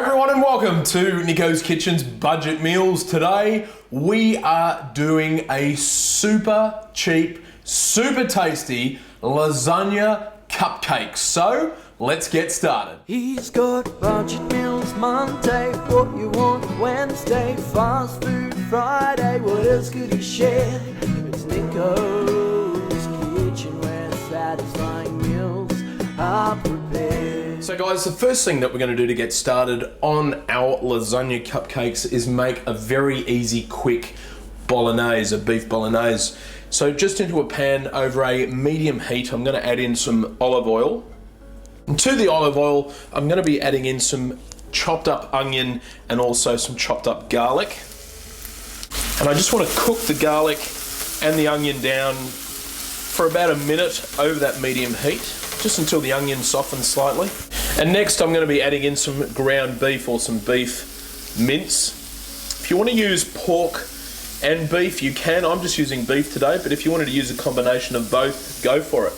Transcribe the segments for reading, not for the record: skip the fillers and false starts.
everyone and welcome to Nicko's Kitchen's Budget Meals. Today we are doing a super cheap, super tasty lasagna cupcakes. So let's get started. He's got budget meals Monday, what you want Wednesday, fast food Friday, what else could he share? It's Nicko's Kitchen where satisfying meals are prepared. So guys, the first thing that we're going to do to get started on our lasagna cupcakes is make a very easy, quick bolognese, a beef bolognese. So just into a pan over a medium heat, I'm going to add in some olive oil. And to the olive oil, I'm going to be adding in some chopped up onion and also some chopped up garlic. And I just want to cook the garlic and the onion down for about a minute over that medium heat, just until the onion softens slightly. And next I'm going to be adding in some ground beef or some beef mince. If you want to use pork and beef, you can. I'm just using beef today, but if you wanted to use a combination of both, go for it.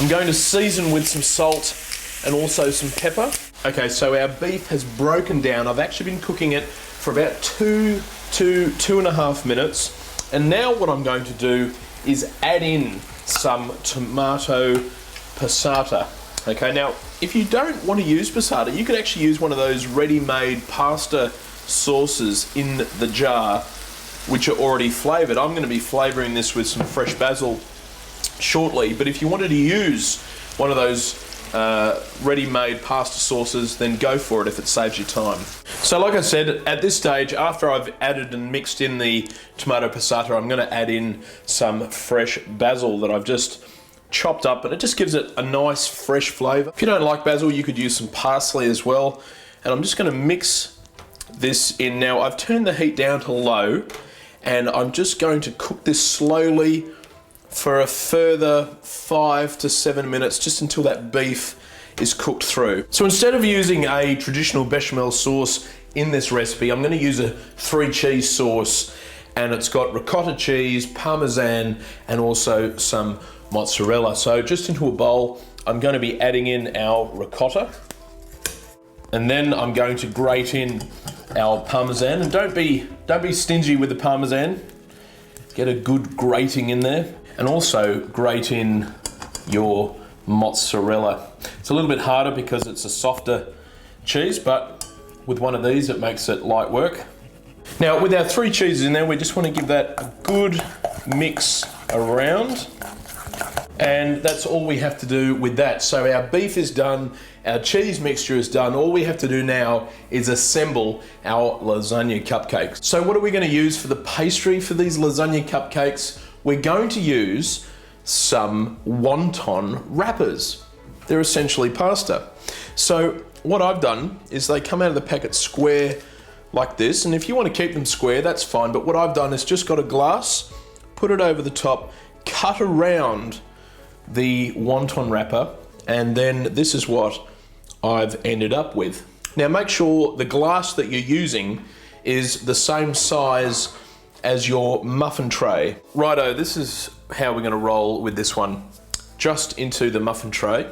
I'm going to season with some salt and also some pepper. Okay, so our beef has broken down. I've actually been cooking it for about 2 to 2.5 minutes. And now what I'm going to do is add in some tomato passata. Okay, now if you don't want to use passata, you could actually use one of those ready-made pasta sauces in the jar, which are already flavored. I'm going to be flavoring this with some fresh basil shortly, but if you wanted to use one of those ready-made pasta sauces, then go for it if it saves you time. So like I said, at this stage, after I've added and mixed in the tomato passata, I'm going to add in some fresh basil that I've just chopped up, and it just gives it a nice fresh flavour. If you don't like basil, you could use some parsley as well. And I'm just going to mix this in now. I've turned the heat down to low, and I'm just going to cook this slowly for a further 5 to 7 minutes, just until that beef is cooked through. So instead of using a traditional bechamel sauce in this recipe, I'm going to use a 3 cheese sauce, and it's got ricotta cheese, parmesan, and also some mozzarella. So just into a bowl, I'm going to be adding in our ricotta, and then I'm going to grate in our parmesan. And don't be stingy with the parmesan. Get a good grating in there, and also grate in your mozzarella. It's a little bit harder because it's a softer cheese, but with one of these it makes it light work. Now with our 3 cheeses in there, we just want to give that a good mix around. And that's all we have to do with that. So our beef is done, our cheese mixture is done. All we have to do now is assemble our lasagna cupcakes. So what are we going to use for the pastry for these lasagna cupcakes? We're going to use some wonton wrappers. They're essentially pasta. So what I've done is they come out of the packet square like this, and if you want to keep them square, that's fine. But what I've done is just got a glass, put it over the top, cut around the wonton wrapper, and then this is what I've ended up with. Now make sure the glass that you're using is the same size as your muffin tray. Righto, this is how we're going to roll with this one. Just into the muffin tray,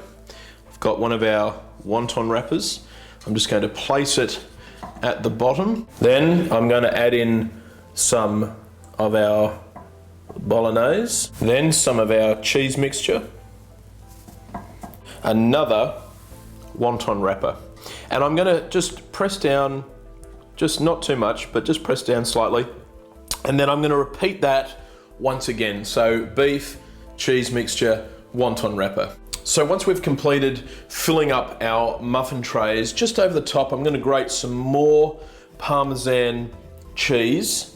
I've got one of our wonton wrappers. I'm just going to place it at the bottom. Then I'm going to add in some of our bolognese, then some of our cheese mixture, another wonton wrapper, and I'm going to just press down, just not too much, but just press down slightly, and then I'm going to repeat that once again. So beef, cheese mixture, wonton wrapper. So once we've completed filling up our muffin trays, just over the top I'm going to grate some more parmesan cheese.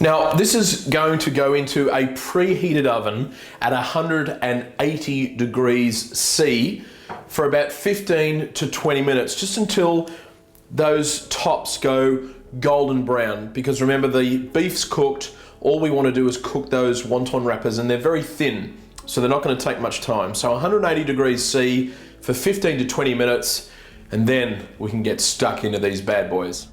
Now this is going to go into a preheated oven at 180 degrees C for about 15 to 20 minutes, just until those tops go golden brown. Because remember, the beef's cooked, all we want to do is cook those wonton wrappers, and they're very thin, so they're not going to take much time. So 180 degrees C for 15 to 20 minutes, and then we can get stuck into these bad boys.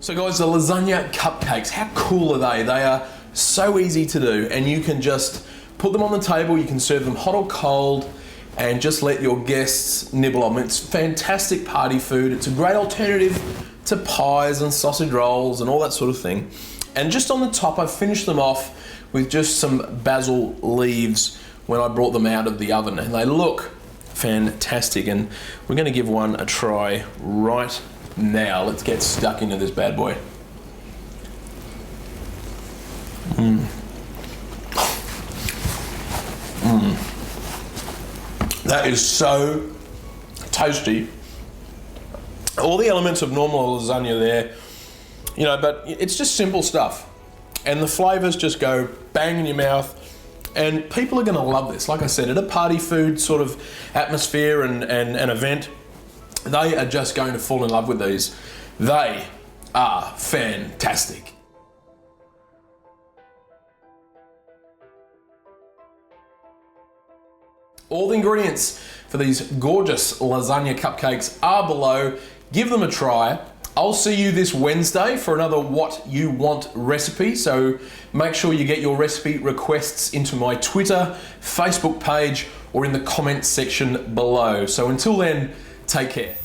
So guys, the lasagna cupcakes, how cool are they? They are so easy to do, and you can just Put them on the table, you can serve them hot or cold, and just let your guests nibble on them. It's fantastic party food. It's a great alternative to pies and sausage rolls and all that sort of thing. And just on the top, I've finished them off with just some basil leaves when I brought them out of the oven, and they look fantastic. And we're going to give one a try right now. Let's get stuck into this bad boy. That is so tasty. All the elements of normal lasagna there, you know, but it's just simple stuff. And the flavors just go bang in your mouth. And people are going to love this. Like I said, at a party food sort of atmosphere and an event, they are just going to fall in love with these. They are fantastic. All the ingredients for these gorgeous lasagna cupcakes are below. Give them a try. I'll see you this Wednesday for another What You Want recipe. So make sure you get your recipe requests into my Twitter, Facebook page, or in the comments section below. So until then, take care.